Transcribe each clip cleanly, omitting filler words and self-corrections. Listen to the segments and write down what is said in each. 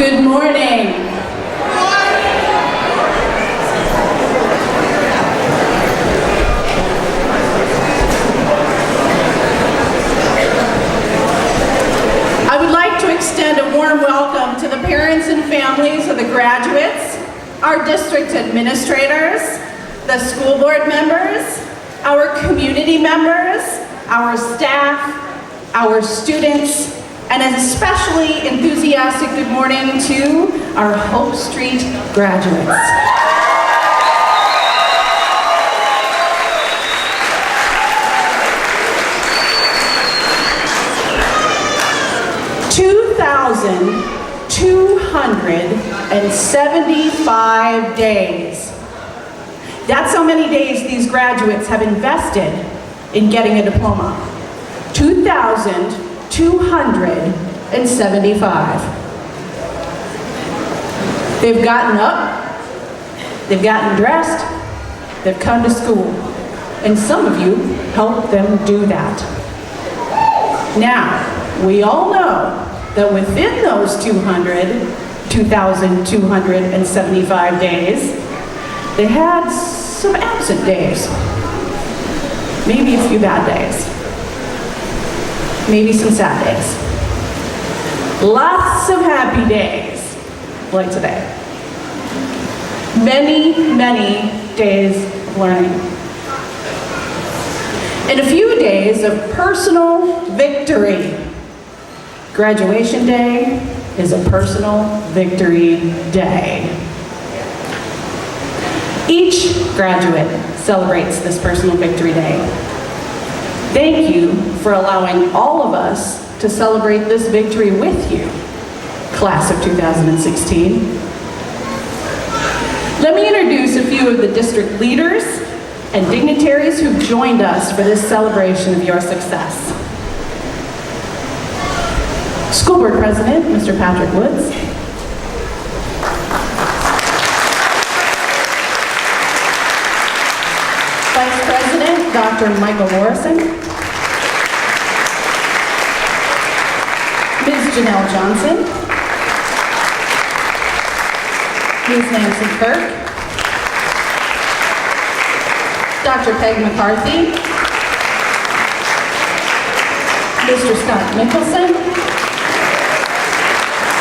Good morning. I would like to extend a warm welcome to the parents and families of the graduates, our district administrators, the school board members, our community members, our staff, our students, and an especially enthusiastic good morning to our Hope Street graduates. $2,275 days. That's how many days these graduates have invested in getting a diploma. 2,275. They've gotten up, they've gotten dressed, they've come to school, and some of you helped them do that. Now, we all know that within those 2,275 days, they had some absent days, maybe a few bad days, maybe some sad days. Lots of happy days, like today. Many, many days of learning. And a few days of personal victory. Graduation day is a personal victory day. Each graduate celebrates this personal victory day. Thank you for allowing all of us to celebrate this victory with you, class of 2016. Let me introduce a few of the district leaders and dignitaries who've joined us for this celebration of your success. School Board President, Mr. Patrick Woods. Vice President, Dr. Michael Morrison. Ms. Janelle Johnson. Ms. Nancy Kirk. Dr. Peg McCarthy. Mr. Scott Nicholson.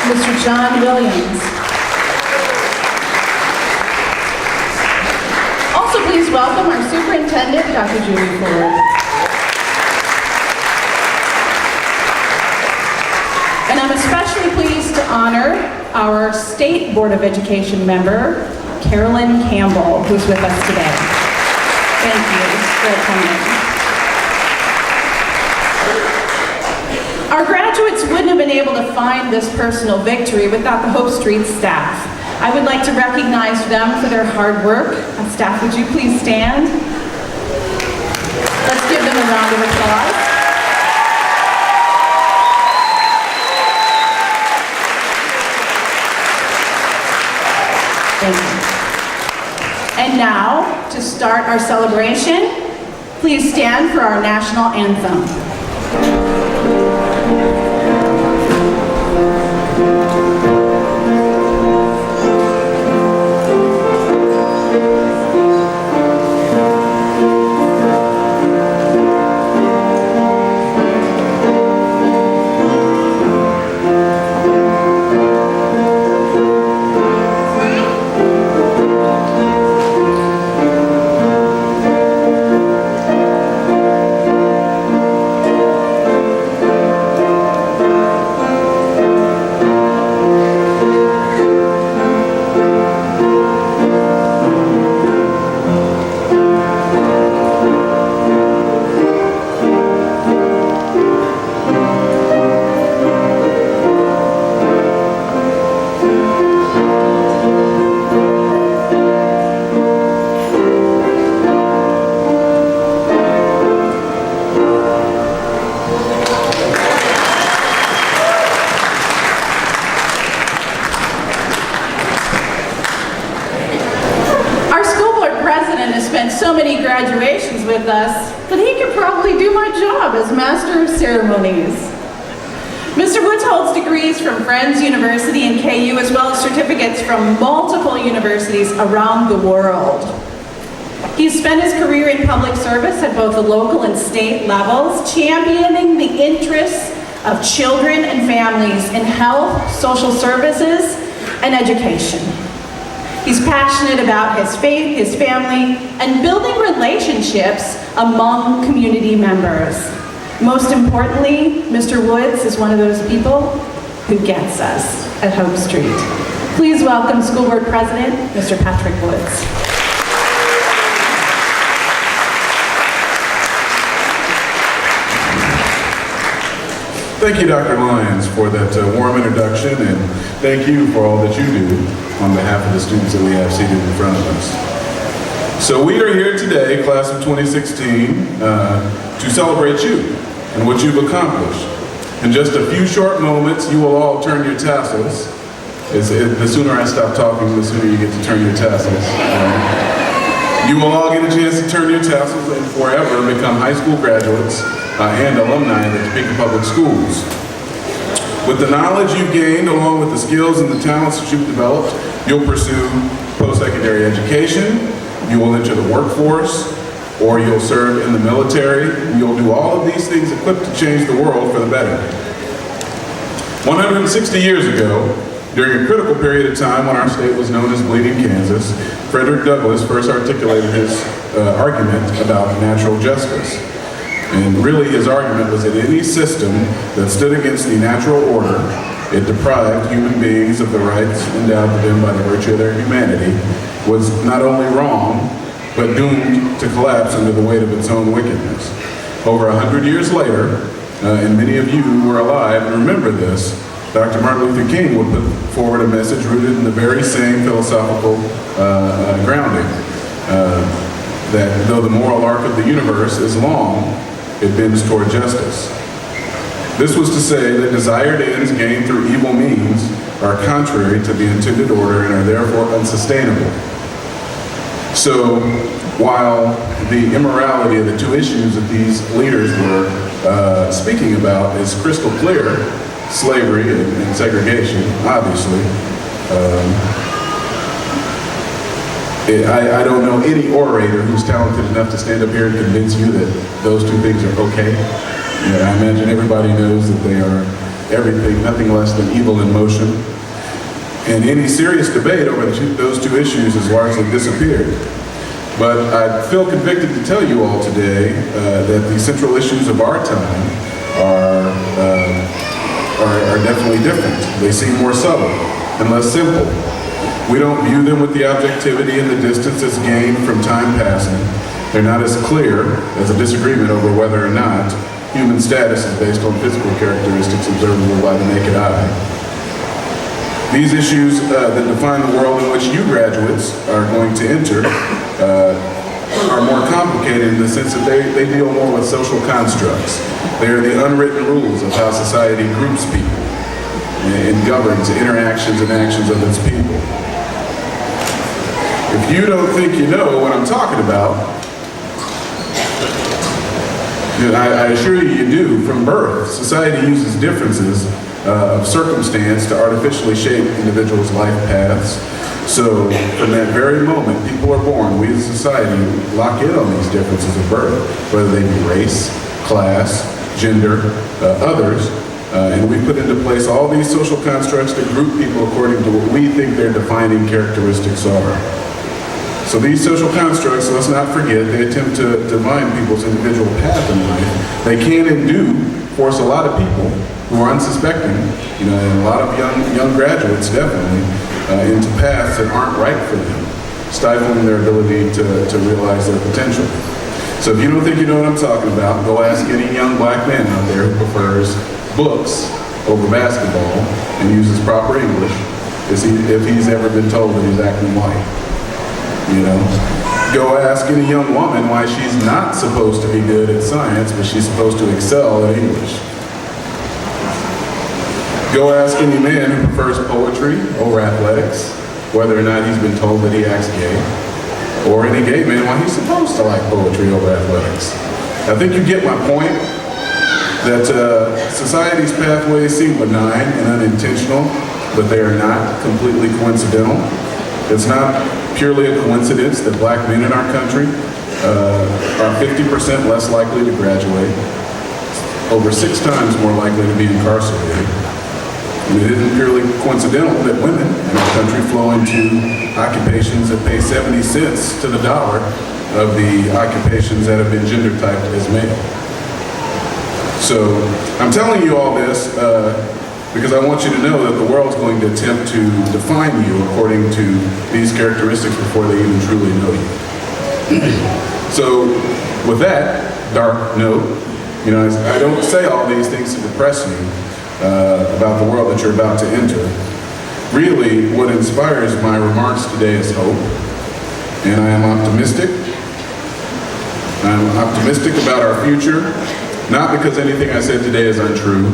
Mr. John Williams. Also, please welcome our superintendent, Dr. Julie Ford. And I'm especially pleased to honor our State Board of Education member, Carolyn Campbell, who's with us today. Thank you for coming. Our graduates wouldn't have been able to find this personal victory without the Hope Street staff. I would like to recognize them for their hard work. Staff, would you please stand? Let's give them a round of applause. Thank you. And now, to start our celebration, please stand for our national anthem. So many graduations with us that he could probably do my job as Master of Ceremonies. Mr. Woods holds degrees from Friends University and KU, as well as certificates from multiple universities around the world. He's spent his career in public service at both the local and state levels, championing the interests of children and families in health, social services, and education. He's passionate about his faith, his family, and building relationships among community members. Most importantly, Mr. Woods is one of those people who gets us at Hope Street. Please welcome School Board President, Mr. Patrick Woods. Thank you, Dr. Lyons, for that warm introduction, and thank you for all that you do on behalf of the students that we have seated in front of us. So we are here today, class of 2016, to celebrate you and what you've accomplished. In just a few short moments, you will all turn your tassels. The sooner I stop talking, the sooner you get to turn your tassels. You will all get a chance to turn your tassels and forever become high school graduates and alumni of the Topeka Public Schools. With the knowledge you've gained, along with the skills and the talents that you've developed, you'll pursue post-secondary education, you will enter the workforce, or you'll serve in the military. You'll do all of these things equipped to change the world for the better. 160 years ago, during a critical period of time when our state was known as Bleeding Kansas, Frederick Douglass first articulated his argument about natural justice. And really his argument was that any system that stood against the natural order, it deprived human beings of the rights endowed to them by the virtue of their humanity, was not only wrong, but doomed to collapse under the weight of its own wickedness. Over 100 years later, and many of you who are alive and remember this, Dr. Martin Luther King would put forward a message rooted in the very same philosophical grounding, that though the moral arc of the universe is long, it bends toward justice. This was to say that desired ends gained through evil means are contrary to the intended order and are therefore unsustainable. So while the immorality of the two issues that these leaders were speaking about is crystal clear, slavery and segregation, obviously, I don't know any orator who's talented enough to stand up here and convince you that those two things are okay. I imagine everybody knows that they are everything, nothing less than evil in motion. And any serious debate over those two issues has largely disappeared. But I feel convicted to tell you all today that the central issues of our time are definitely different. They seem more subtle and less simple. We don't view them with the objectivity and the distance that's gained from time passing. They're not as clear as a disagreement over whether or not human status is based on physical characteristics observable by the naked eye. These issues that define the world in which you graduates are going to enter are more complicated in the sense that they deal more with social constructs. They are the unwritten rules of how society groups people and governs interactions and actions of its people. If you don't think you know what I'm talking about, I assure you you do. From birth, society uses differences of circumstance to artificially shape individuals' life paths. So from that very moment people are born, we as a society lock in on these differences of birth, whether they be race, class, gender, others, and we put into place all these social constructs to group people according to what we think their defining characteristics are. So these social constructs, let's not forget, they attempt to define people's individual path in life. They can and do force a lot of people who are unsuspecting, and a lot of young graduates definitely, into paths that aren't right for them, stifling their ability to realize their potential. So if you don't think you know what I'm talking about, go ask any young black man out there who prefers books over basketball and uses proper English if he's ever been told that he's acting white. Go ask any young woman why she's not supposed to be good at science, but she's supposed to excel at English. Go ask any man who prefers poetry over athletics, whether or not he's been told that he acts gay, or any gay man why he's supposed to like poetry over athletics. I think you get my point. that society's pathways seem benign and unintentional, but they are not completely coincidental. It's not purely a coincidence that black men in our country are 50% less likely to graduate, over 6 times more likely to be incarcerated. And it isn't purely coincidental that women in our country flow into occupations that pay 70 cents to the dollar of the occupations that have been gender typed as male. So I'm telling you all this because I want you to know that the world's going to attempt to define you according to these characteristics before they even truly know you. So with that dark note, you know, I don't say all these things to depress you about the world that you're about to enter. Really, what inspires my remarks today is hope, and I am optimistic. I'm optimistic about our future, not because anything I said today is untrue,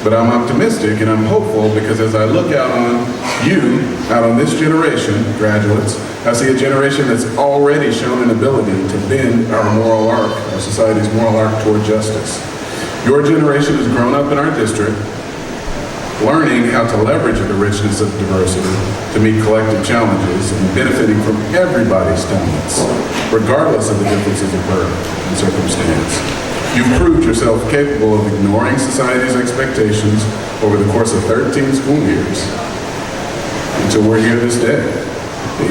but I'm optimistic and I'm hopeful because as I look out on you, out on this generation, graduates, I see a generation that's already shown an ability to bend our moral arc, our society's moral arc toward justice. Your generation has grown up in our district, learning how to leverage the richness of diversity to meet collective challenges and benefiting from everybody's talents, regardless of the differences of birth and circumstance. You've proved yourself capable of ignoring society's expectations over the course of 13 school years until we're here this day.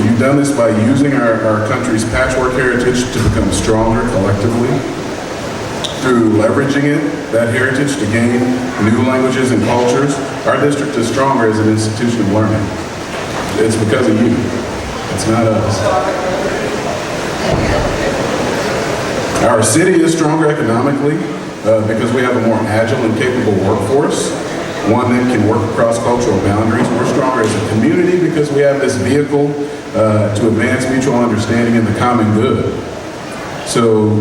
You've done this by using our country's patchwork heritage to become stronger collectively, through leveraging that heritage to gain new languages and cultures. Our district is stronger as an institution of learning. It's because of you. It's not us. Our city is stronger economically because we have a more agile and capable workforce, one that can work across cultural boundaries. We're stronger as a community because we have this vehicle to advance mutual understanding in the common good. So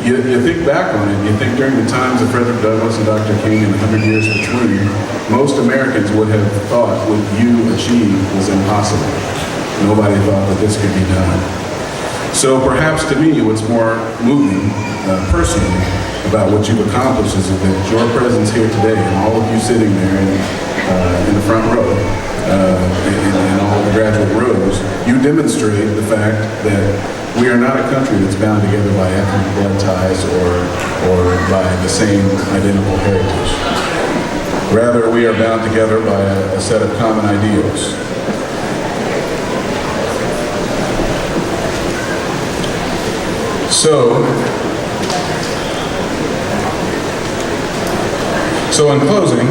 you think back on it, you think during the times of Frederick Douglass and Dr. King and the 100 years between, most Americans would have thought what you achieved was impossible. Nobody thought that this could be done. So perhaps to me, what's more moving personally about what you've accomplished is that your presence here today and all of you sitting there in the front row and all of the graduate rows, you demonstrate the fact that we are not a country that's bound together by ethnic blood ties or by the same identical heritage. Rather, we are bound together by a set of common ideals. So in closing,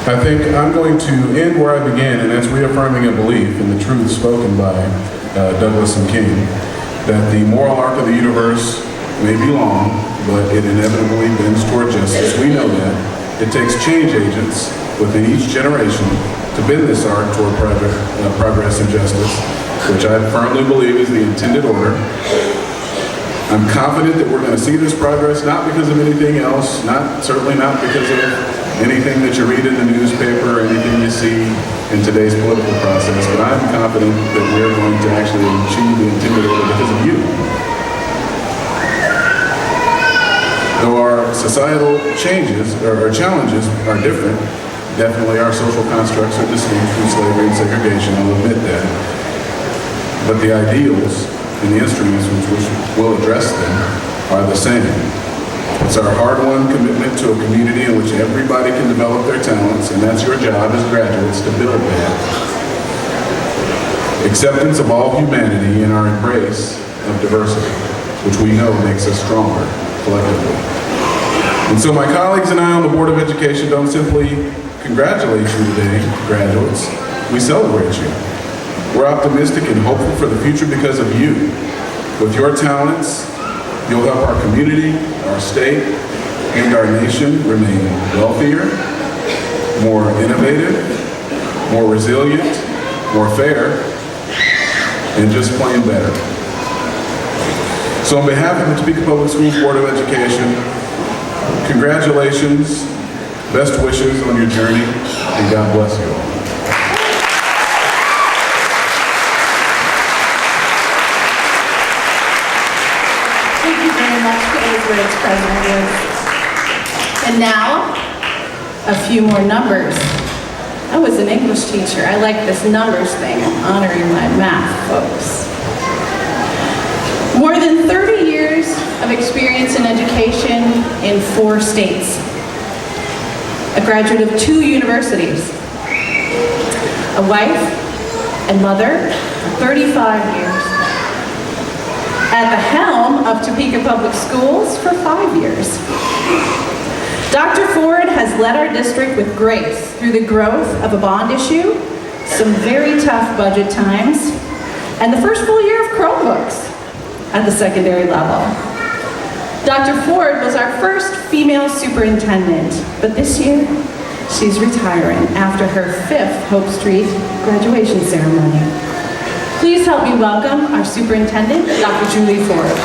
I think I'm going to end where I began, and that's reaffirming a belief in the truth spoken by Douglass and King, that the moral arc of the universe may be long, but it inevitably bends toward justice. We know that. It takes change agents within each generation to bend this arc toward progress and justice, which I firmly believe is the intended order. I'm confident that we're going to see this progress, not because of anything else, certainly not because of anything that you read in the newspaper or anything you see in today's political process, but I'm confident that we're going to actually achieve the intended order because of you. Though our societal changes or challenges are different, definitely our social constructs are distinct from slavery and segregation, I'll admit that. But the ideals and the instruments which will address them are the same. It's our hard-won commitment to a community in which everybody can develop their talents, and that's your job as graduates to build that. Acceptance of all humanity and our embrace of diversity, which we know makes us stronger collectively. And so my colleagues and I on the Board of Education don't simply congratulate you today, graduates. We celebrate you. We're optimistic and hopeful for the future because of you. With your talents, you'll help our community, our state, and our nation remain wealthier, more innovative, more resilient, more fair, and just plain better. So on behalf of the Topeka Public Schools Board of Education, congratulations, best wishes on your journey, and God bless you all. Thank you very much, today's President. And now, a few more numbers. I was an English teacher. I like this numbers thing. I'm honoring my math folks. More than 30 years of experience in education in 4 states. A graduate of 2 universities. A wife and mother for 35 years. At the helm of Topeka Public Schools for 5 years. Dr. Ford has led our district with grace through the growth of a bond issue, some very tough budget times, and the first full year of Chromebooks at the secondary level. Dr. Ford was our first female superintendent, but this year, she's retiring after her 5th Hope Street graduation ceremony. Please help me welcome our superintendent, Dr. Julie Ford.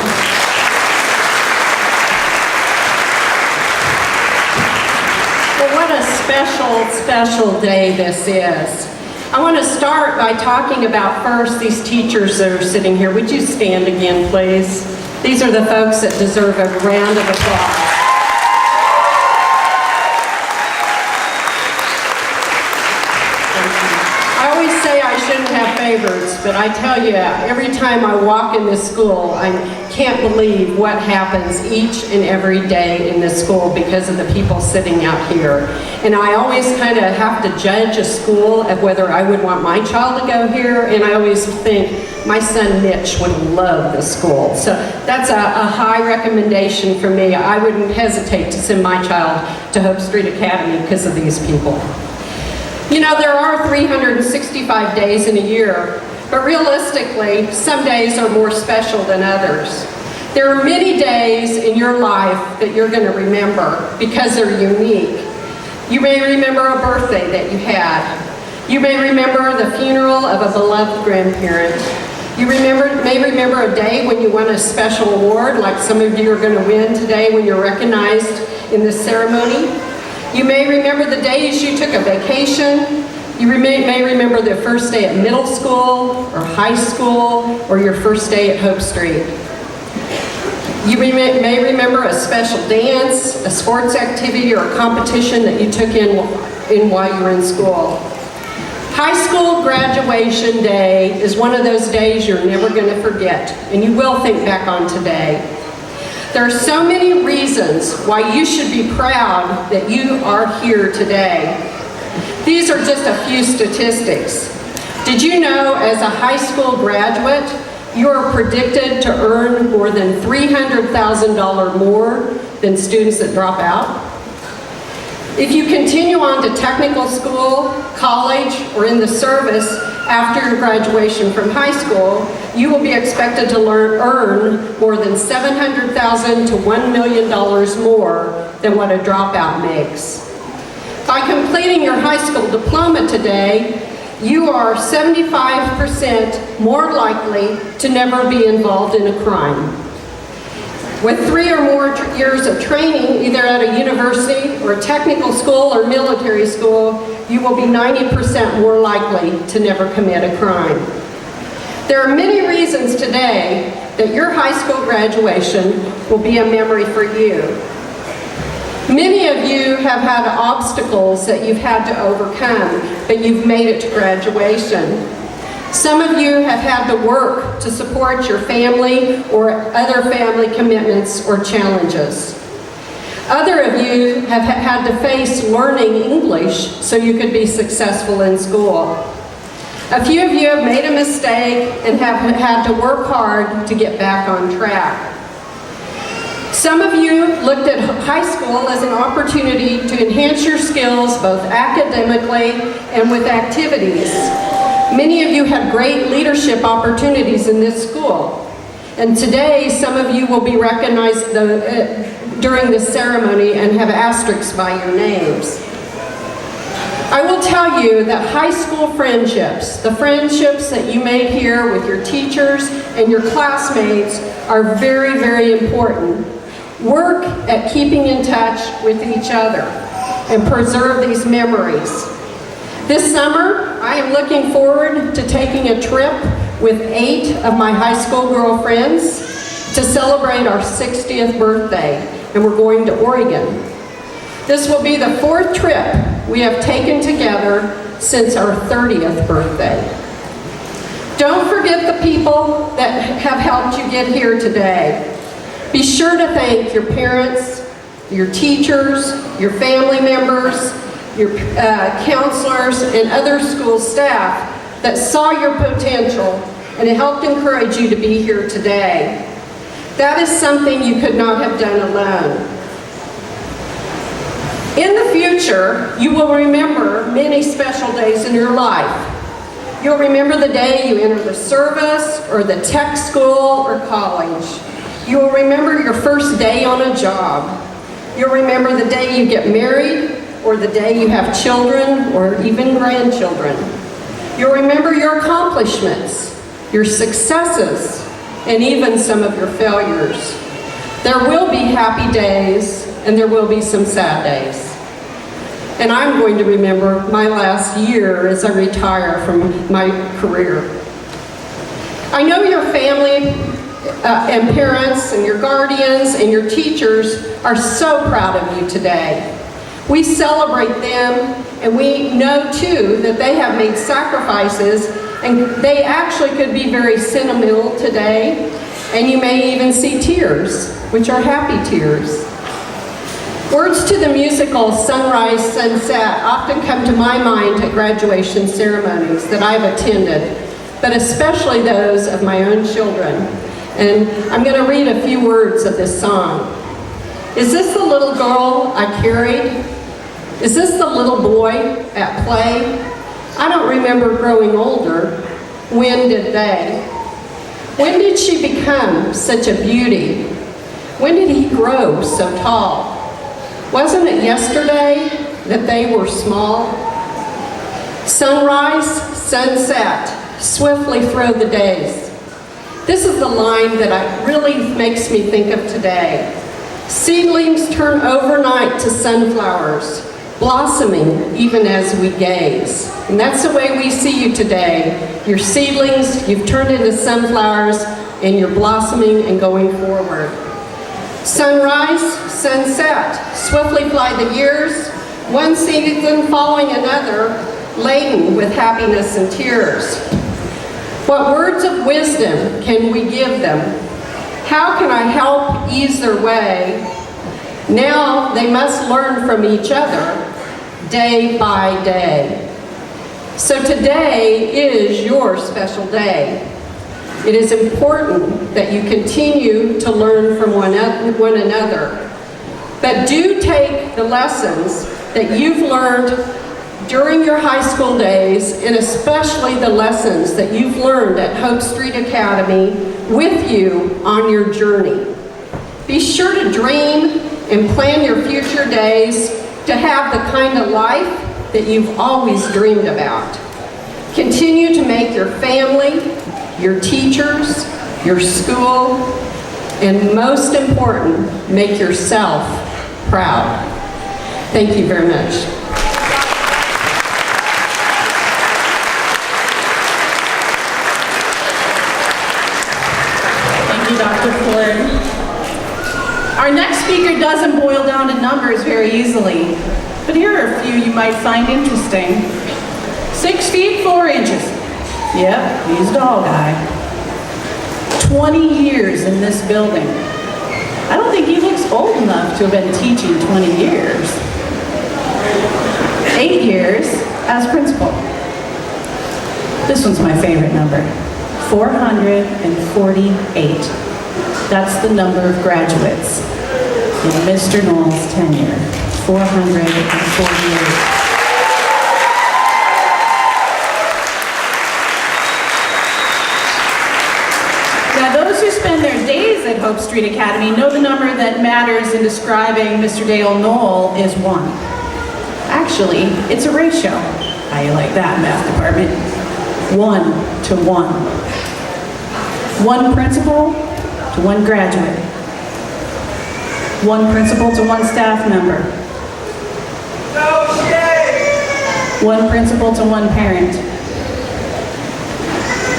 Special day this is. I want to start by talking about first these teachers that are sitting here. Would you stand again, please? These are the folks that deserve a round of applause. I always say I shouldn't have favorites, but I tell you, every time I walk in this school, I can't believe what happens each and every day in this school because of the people sitting out here. And I always kind of have to judge a school of whether I would want my child to go here, and I always think my son Mitch would love this school. So that's a high recommendation for me. I wouldn't hesitate to send my child to Hope Street Academy because of these people. You know, there are 365 days in a year, but realistically, some days are more special than others. There are many days in your life that you're going to remember because they're unique. You may remember a birthday that you had. You may remember the funeral of a beloved grandparent. You may remember a day when you won a special award, like some of you are going to win today when you're recognized in this ceremony. You may remember the days you took a vacation. You may remember the first day at middle school or high school or your first day at Hope Street. You may remember a special dance, a sports activity, or a competition that you took in while you were in school. High school graduation day is one of those days you're never going to forget, and you will think back on today. There are so many reasons why you should be proud that you are here today. These are just a few statistics. Did you know as a high school graduate, you are predicted to earn more than $300,000 more than students that drop out? If you continue on to technical school, college, or in the service after your graduation from high school, you will be expected to earn more than $700,000 to $1 million more than what a dropout makes. By completing your high school diploma today, you are 75% more likely to never be involved in a crime. With 3 or more years of training, either at a university or a technical school or military school, you will be 90% more likely to never commit a crime. There are many reasons today that your high school graduation will be a memory for you. Many of you have had obstacles that you've had to overcome, but you've made it to graduation. Some of you have had to work to support your family or other family commitments or challenges. Other of you have had to face learning English so you could be successful in school. A few of you have made a mistake and have had to work hard to get back on track. Some of you looked at high school as an opportunity to enhance your skills both academically and with activities. Many of you had great leadership opportunities in this school. And today, some of you will be recognized during this ceremony and have asterisks by your names. I will tell you that high school friendships, the friendships that you made here with your teachers and your classmates, are very, very important. Work at keeping in touch with each other and preserve these memories. This summer, I am looking forward to taking a trip with 8 of my high school girlfriends to celebrate our 60th birthday, and we're going to Oregon. This will be the 4th trip we have taken together since our 30th birthday. Don't forget the people that have helped you get here today. Be sure to thank your parents, your teachers, your family members, your counselors, and other school staff that saw your potential and helped encourage you to be here today. That is something you could not have done alone. In the future, you will remember many special days in your life. You'll remember the day you enter the service or the tech school or college. You will remember your first day on a job. You'll remember the day you get married or the day you have children or even grandchildren. You'll remember your accomplishments, your successes, and even some of your failures. There will be happy days and there will be some sad days. And I'm going to remember my last year as I retire from my career. I know your family and parents and your guardians and your teachers are so proud of you today. We celebrate them, and we know too that they have made sacrifices, and they actually could be very sentimental today, and you may even see tears, which are happy tears. Words to the musical Sunrise, Sunset often come to my mind at graduation ceremonies that I've attended, but especially those of my own children. And I'm going to read a few words of this song. Is this the little girl I carried? Is this the little boy at play? I don't remember growing older. When did they? When did she become such a beauty? When did he grow so tall? Wasn't it yesterday that they were small? Sunrise, sunset, swiftly throw the days. This is the line that really makes me think of today. Seedlings turn overnight to sunflowers, blossoming even as we gaze. And that's the way we see you today. Your seedlings, you've turned into sunflowers, and you're blossoming and going forward. Sunrise, sunset, swiftly fly the years, one season following another, laden with happiness and tears. What words of wisdom can we give them? How can I help ease their way? Now they must learn from each other, day by day. So today is your special day. It is important that you continue to learn from one another. But do take the lessons that you've learned during your high school days, and especially the lessons that you've learned at Hope Street Academy with you on your journey. Be sure to dream and plan your future days to have the kind of life that you've always dreamed about. Continue to make your family, your teachers, your school, and most important, make yourself proud. Thank you very much. Thank you, Dr. Ford. Our next speaker doesn't boil down to numbers very easily, but here are a few you might find interesting. 6 feet 4 inches. Yep, he's a tall guy. 20 years in this building. I don't think he looks old enough to have been teaching 20 years. 8 years as principal. This one's my favorite number. 448. That's the number of graduates in Mr. Knoll's tenure. 448. Those who spend their days at Hope Street Academy know the number that matters in describing Mr. Dale Knoll is 1. Actually, it's a ratio. How you like that, math department? 1 to 1. 1 principal to 1 graduate. 1 principal to 1 staff member. 1 principal to 1 parent.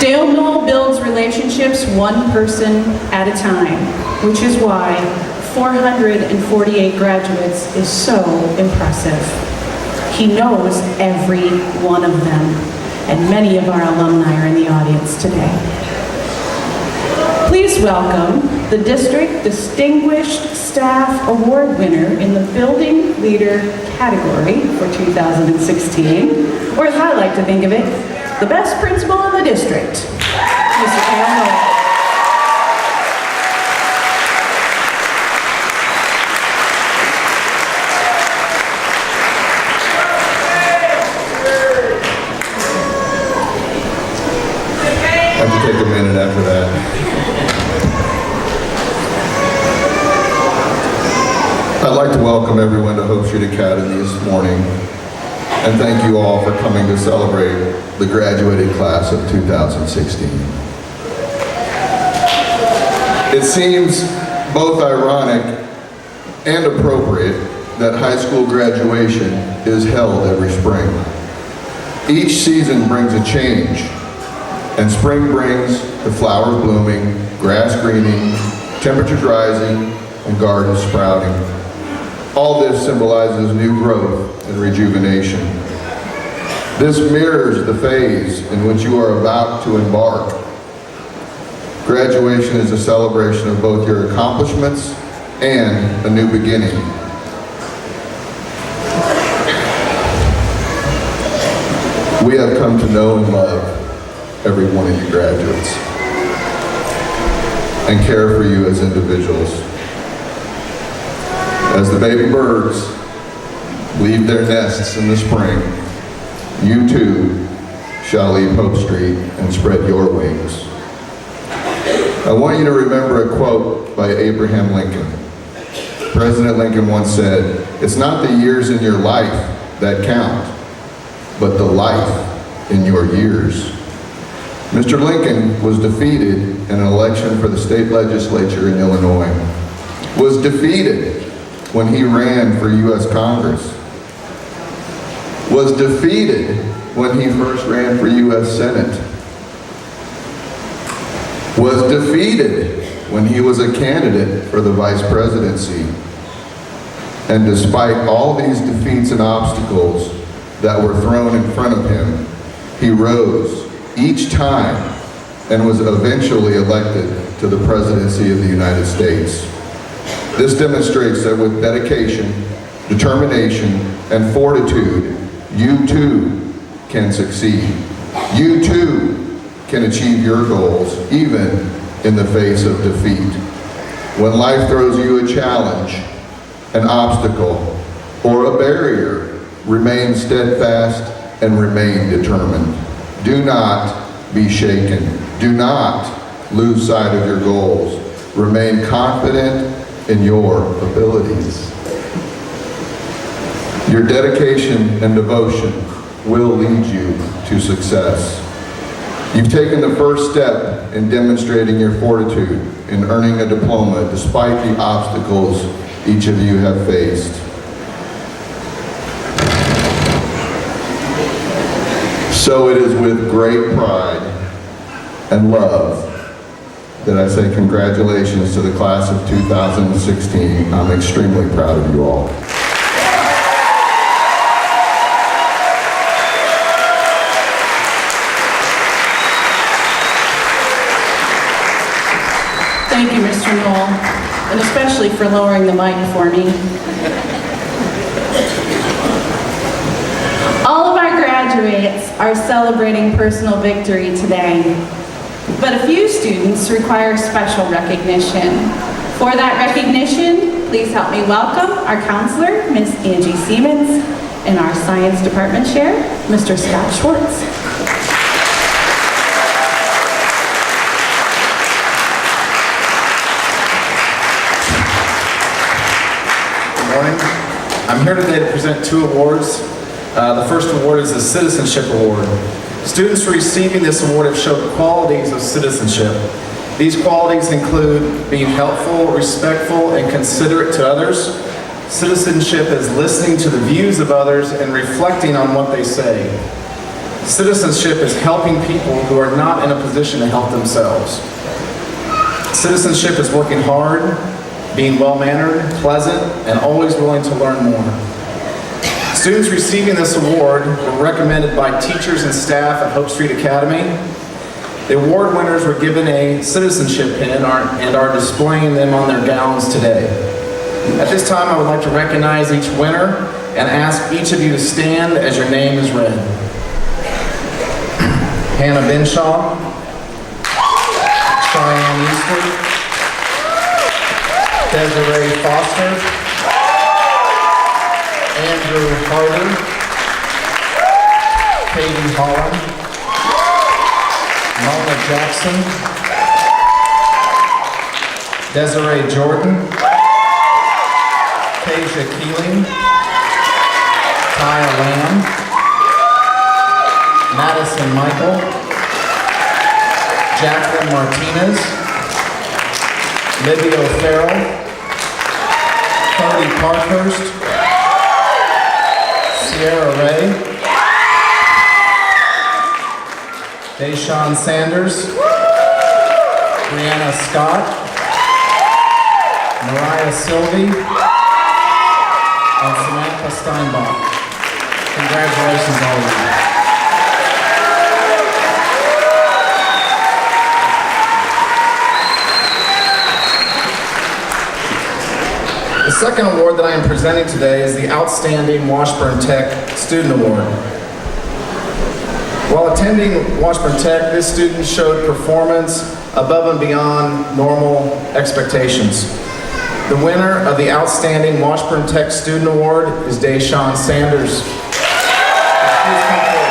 Dale Knoll builds relationships 1 person at a time, which is why 448 graduates is so impressive. He knows every one of them, and many of our alumni are in the audience today. Please welcome the District Distinguished Staff Award winner in the Building Leader category for 2016, or as I like to think of it, the best principal in the district, Mr. Cam Noel. I have to take a minute after that. I'd like to welcome everyone to Hope Street Academy this morning and thank you all for coming to celebrate the graduating class of 2016. It seems both ironic and appropriate that high school graduation is held every spring. Each season brings a change, and spring brings the flowers blooming, grass greening, temperatures rising, and gardens sprouting. All this symbolizes new growth and rejuvenation. This mirrors the phase in which you are about to embark. Graduation is a celebration of both your accomplishments and a new beginning. We have come to know and love every one of you graduates and care for you as individuals. As the baby birds leave their nests in the spring, you too shall leave Hope Street and spread your wings. I want you to remember a quote by Abraham Lincoln. President Lincoln once said, "It's not the years in your life that count, but the life in your years." Mr. Lincoln was defeated in an election for the state legislature in Illinois, was defeated when he ran for U.S. Congress, was defeated when he first ran for U.S. Senate, was defeated when he was a candidate for the vice presidency. And despite all these defeats and obstacles that were thrown in front of him, he rose each time and was eventually elected to the presidency of the United States. This demonstrates that with dedication, determination, and fortitude, you too can succeed. You too can achieve your goals, even in the face of defeat. When life throws you a challenge, an obstacle, or a barrier, remain steadfast and remain determined. Do not be shaken. Do not lose sight of your goals. Remain confident in your abilities. Your dedication and devotion will lead you to success. You've taken the first step in demonstrating your fortitude in earning a diploma despite the obstacles each of you have faced. So it is with great pride and love that I say congratulations to the class of 2016. I'm extremely proud of you all. Thank you, Mr. Knoll, and especially for lowering the mic for me. All of our graduates are celebrating personal victory today, but a few students require special recognition. For that recognition, please help me welcome our counselor, Miss Angie Siemens, and our science department chair, Mr. Scott Schwartz. I'm here today to present two awards. The first award is the Citizenship Award. Students receiving this award have showed qualities of citizenship. These qualities include being helpful, respectful, and considerate to others. Citizenship is listening to the views of others and reflecting on what they say. Citizenship is helping people who are not in a position to help themselves. Citizenship is working hard, being well-mannered, pleasant, and always willing to learn more. Students receiving this award were recommended by teachers and staff at Hope Street Academy. The award winners were given a citizenship pin and are displaying them on their gowns today. At this time, I would like to recognize each winner and ask each of you to stand as your name is read. Hannah Benshaw, Cheyenne Easter, Desiree Foster, Andrew Harder, Katie Holland, Mona Jackson, Desiree Jordan, Tasia Keeling, Kaya Lamb, Madison Michael, Jacqueline Martinez, Libby O'Farrell, Cody Parkhurst, Sierra Ray, Deshaun Sanders, Brianna Scott, Mariah Sylvie, and Samantha Steinbach. Congratulations, all of you. The second award that I am presenting today is the Outstanding Washburn Tech Student Award. While attending Washburn Tech, this student showed performance above and beyond normal expectations. The winner of the Outstanding Washburn Tech Student Award is Deshaun Sanders. Please come forward.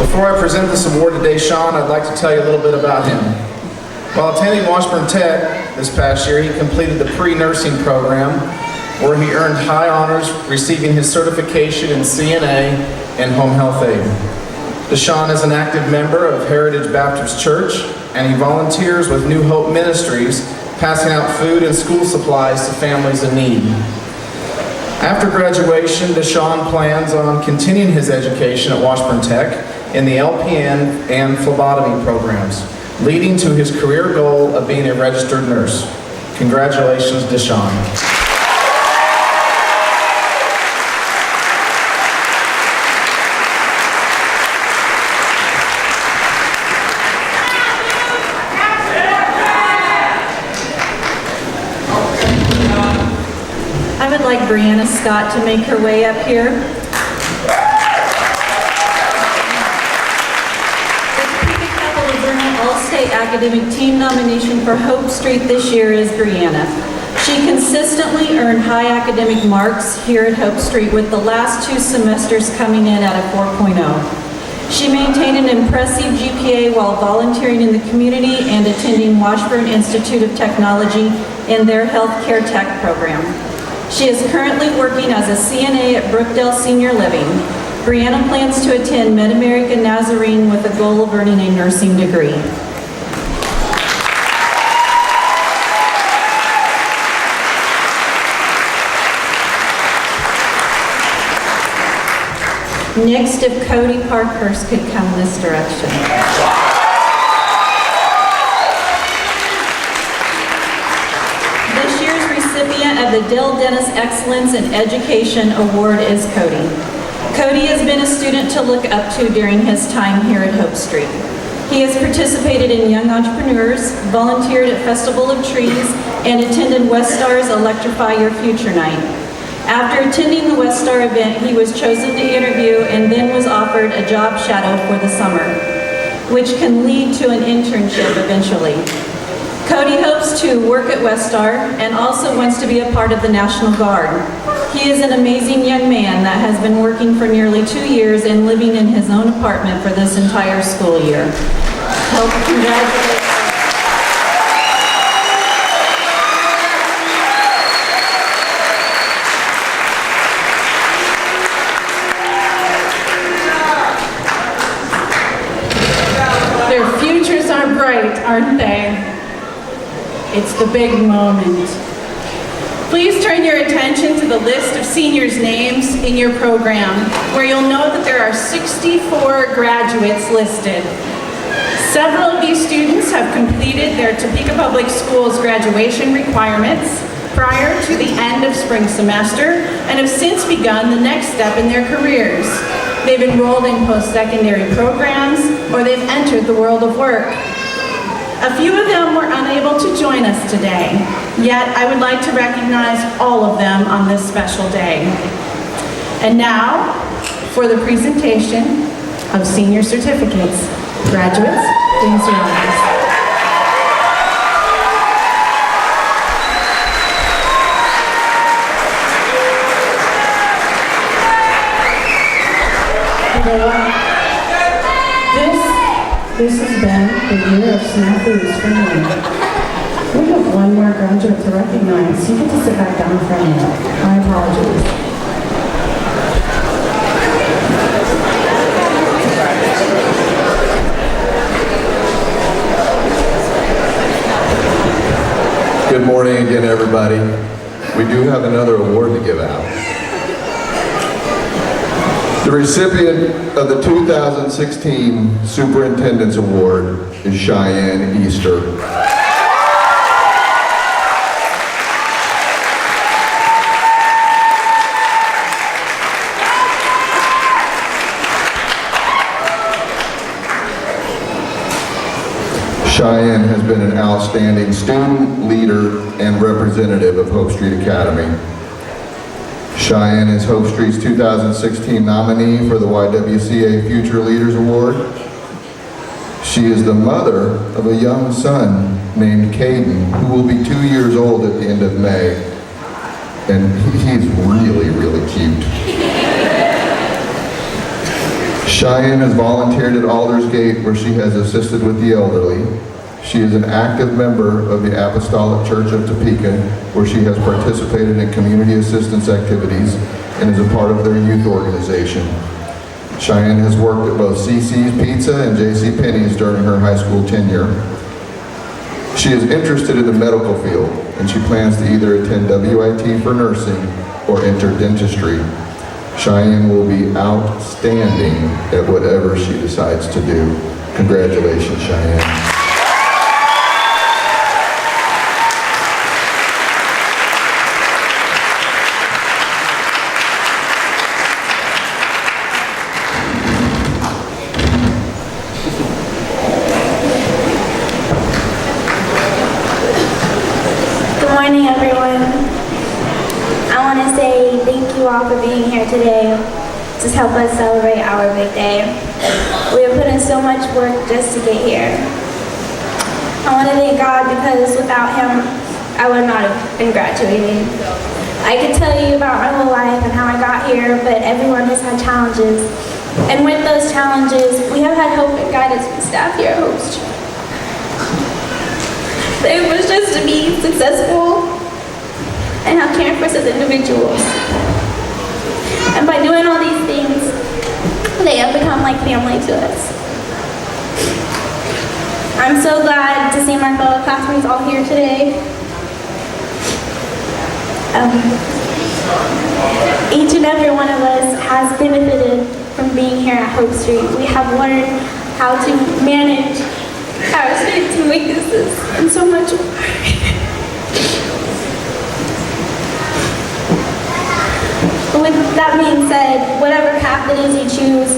Before I present this award to Deshaun, I'd like to tell you a little bit about him. While attending Washburn Tech this past year, he completed the pre-nursing program where he earned high honors, receiving his certification in CNA and home health aid. Deshaun is an active member of Heritage Baptist Church, and he volunteers with New Hope Ministries, passing out food and school supplies to families in need. After graduation, Deshaun plans on continuing his education at Washburn Tech in the LPN and phlebotomy programs, leading to his career goal of being a registered nurse. Congratulations, Deshaun. I would like Brianna Scott to make her way up here. The Topeka Capital Journal All-State Academic Team nomination for Hope Street this year is Brianna. She consistently earned high academic marks here at Hope Street, with the last 2 semesters coming in at a 4.0. She maintained an impressive GPA while volunteering in the community and attending Washburn Institute of Technology in their healthcare tech program. She is currently working as a CNA at Brookdale Senior Living. Brianna plans to attend Mid-American Nazarene with the goal of earning a nursing degree. Next, if Cody Parkhurst could come this direction. This year's recipient of the Dill Dennis Excellence in Education Award is Cody. Cody has been a student to look up to during his time here at Hope Street. He has participated in Young Entrepreneurs, volunteered at Festival of Trees, and attended West Star's Electrify Your Future Night. After attending the West Star event, he was chosen to interview and then was offered a job shadow for the summer, which can lead to an internship eventually. Cody hopes to work at West Star and also wants to be a part of the National Guard. He is an amazing young man that has been working for nearly 2 years and living in his own apartment for this entire school year. Congratulations. Their futures are bright, aren't they? It's the big moment. Please turn your attention to the list of seniors' names in your program, where you'll note that there are 64 graduates listed. Several of these students have completed their Topeka Public Schools graduation requirements prior to the end of spring semester and have since begun the next step in their careers. They've enrolled in post-secondary programs or they've entered the world of work. A few of them were unable to join us today, yet I would like to recognize all of them on this special day. And now, for the presentation of senior certificates. Graduates, please rise. This has been the year of snafus for me. We have one more graduate to recognize. You get to sit back down for a minute. My apologies. Good morning again, everybody. We do have another award to give out. The recipient of the 2016 Superintendent's Award is Cheyenne Easter. Cheyenne has been an outstanding student, leader, and representative of Hope Street Academy. Cheyenne is Hope Street's 2016 nominee for the YWCA Future Leaders Award. She is the mother of a young son named Caden, who will be 2 years old at the end of May. And he's really, really cute. Cheyenne has volunteered at Aldersgate, where she has assisted with the elderly. She is an active member of the Apostolic Church of Topeka, where she has participated in community assistance activities and is a part of their youth organization. Cheyenne has worked at both CC's Pizza and JC Penney's during her high school tenure. She is interested in the medical field, and she plans to either attend WIT for nursing or enter dentistry. Cheyenne will be outstanding at whatever she decides to do. Congratulations, Cheyenne. Good morning, everyone. I want to say thank you all for being here today to help us celebrate our big day. We have put in so much work just to get here. I want to thank God because without Him, I would not have been graduating. I could tell you about my whole life and how I got here, but everyone has had challenges. And with those challenges, we have had hope and guidance from staff here at Hope Street. It was just to be successful and have cared for us as individuals. And by doing all these things, they have become like family to us. I'm so glad to see my fellow classmates all here today. Each and every one of us has benefited from being here at Hope Street. We have learned how to manage our strengths and weaknesses and so much more. With that being said, whatever path it is you choose,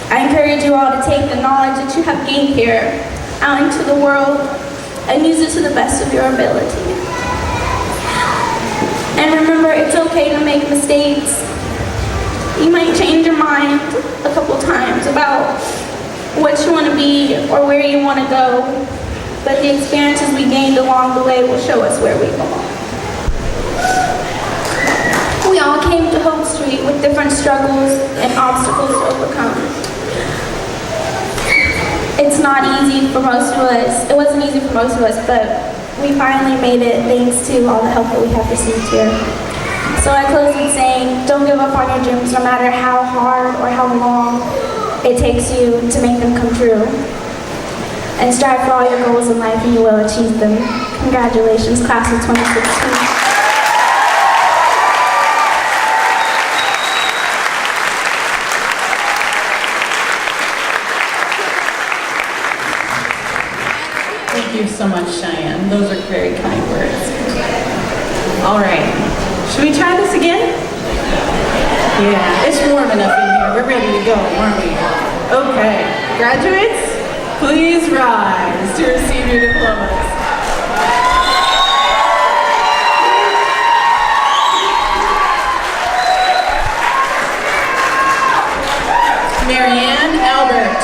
I encourage you all to take the knowledge that you have gained here out into the world and use it to the best of your ability. And remember, it's okay to make mistakes. You might change your mind a couple times about what you want to be or where you want to go, but the experiences we gained along the way will show us where we belong. We all came to Hope Street with different struggles and obstacles to overcome. It's not easy for most of us. It wasn't easy for most of us, but we finally made it thanks to all the help that we have received here. So I close with saying, don't give up on your dreams no matter how hard or how long it takes you to make them come true. And strive for all your goals in life and you will achieve them. Congratulations, class of 2016. you so much, Cheyenne. Those are very kind words. All right. Should we try this again? Yeah, it's warm enough in here. We're ready to go, aren't we? Okay. Graduates, please rise to receive your diplomas. Marianne Albert.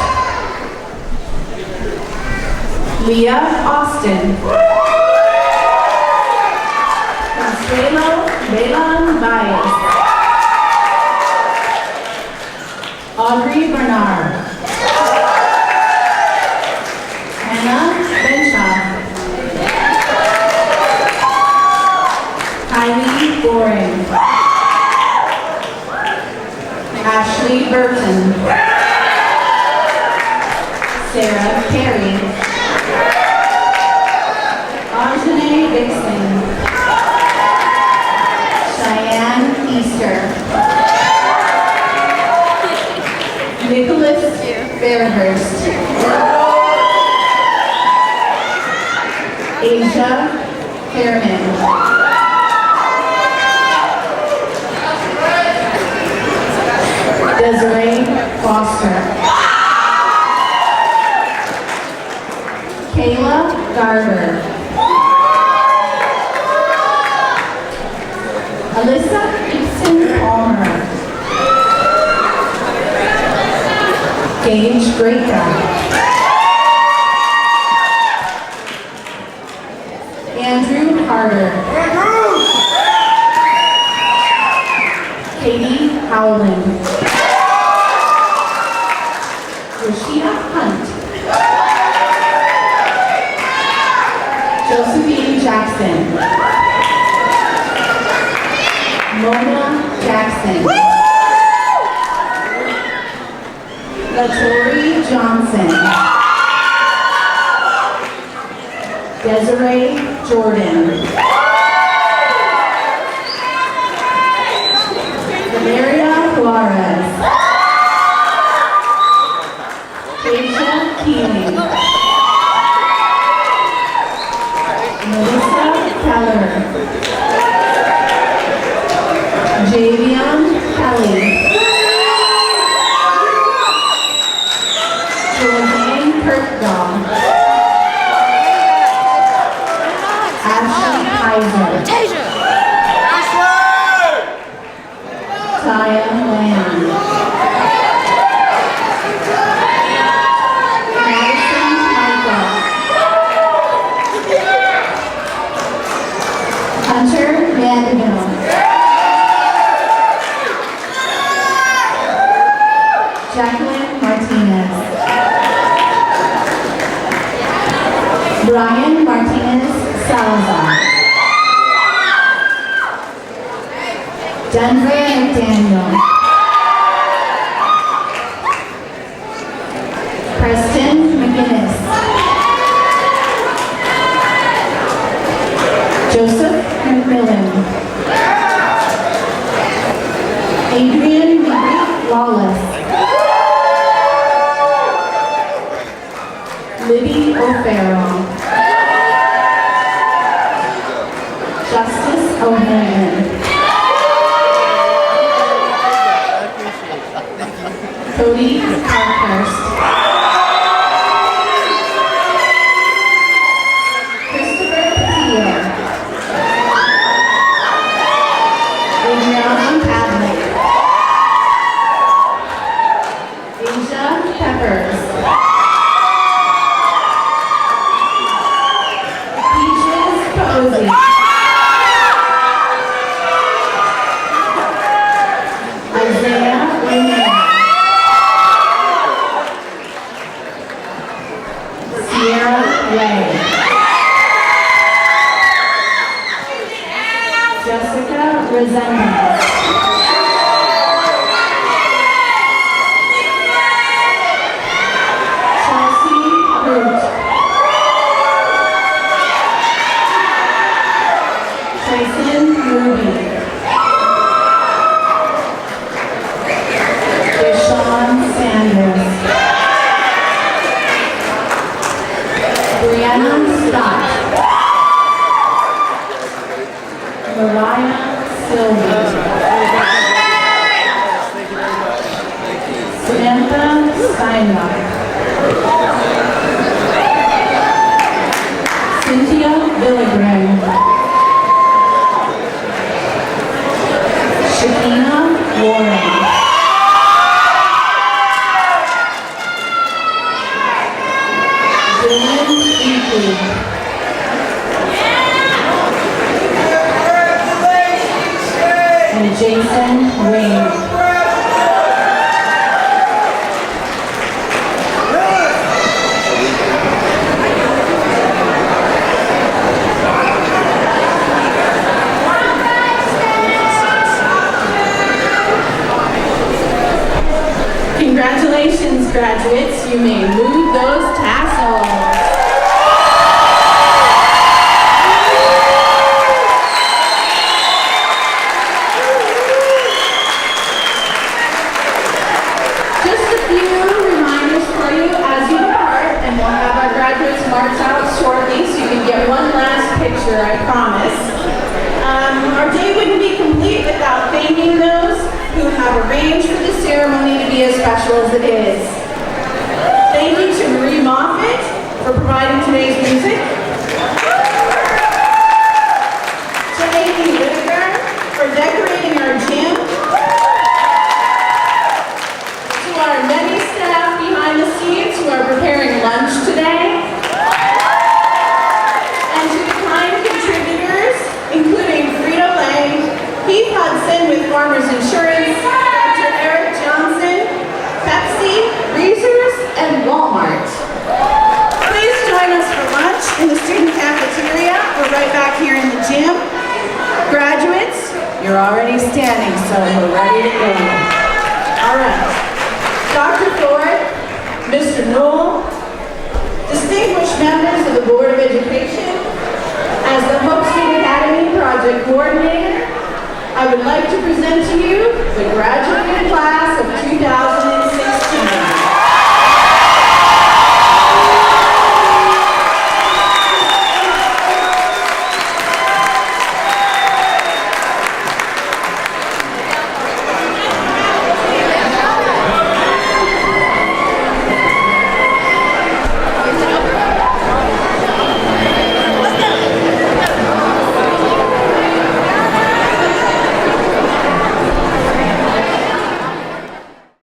Leah Austin. Consuelo Belan Baez. Audrey Bernard. Hannah Benshaw. Kylie Goring. Ashley Burton. Sarah Carey. Anjanae Dixon. Cheyenne Easter. Nicholas Fairhurst. Asia Fairman. Desiree Foster. Kayla Garber. Alyssa Gibson Palmer. Gage Greca. Andrew Carter. Katie Howland. Rashida Hunt. Josephine Jackson. Mona Jackson. Latori Johnson. Desiree Jordan. Valeria Juarez. Asia Keeling. Melissa Keller. Javion Kelly. Jordan Kirkdahl. Ashley Kaiser. Taya Lamb. Madison Michael. Hunter Vanderbilt. Jacqueline Martinez. Brian Martinez Salazar. Denver McDaniel. Preston McGinnis. Joseph McMillan. Adrian Mary Lawless. Libby O'Farrell. Justice O'Hanlon. Cody Parkhurst. Christopher Petio. Adriana Padley. Asia Peppers. Peaches Posey. Isaiah Lehman. Sierra Ray. Jessica Resendez. Chelsea Root. Tyson Ruby. Deshaun Sanders. Brianna Mariah Sylvia. Samantha Steinbach. Cynthia Villagran. Shakina Warren. Dylan Eakley. And Jason Wayne. Congratulations, graduates. You may move those tassels. Just a few reminders for you as you depart, and we'll have our graduates march out shortly so you can get one last picture, I promise. Our day wouldn't be complete without thanking those who have arranged for the ceremony to be as special as it is. Thank you to Marie Moffitt for providing today's music. To Amy Whitaker for decorating our gym. To our many staff behind the scenes who are preparing lunch today. And to the kind contributors, including Frito-Lay, Heath Hudson with Farmers Insurance, Dr. Eric Johnson, Pepsi, Reese's, and Walmart. Please join us for lunch in the student cafeteria. We're right back here in the gym. Graduates, you're already standing, so we're ready to go. All right. Dr. Ford, Mr. Knoll, distinguished members of the Board of Education, as the Hope Street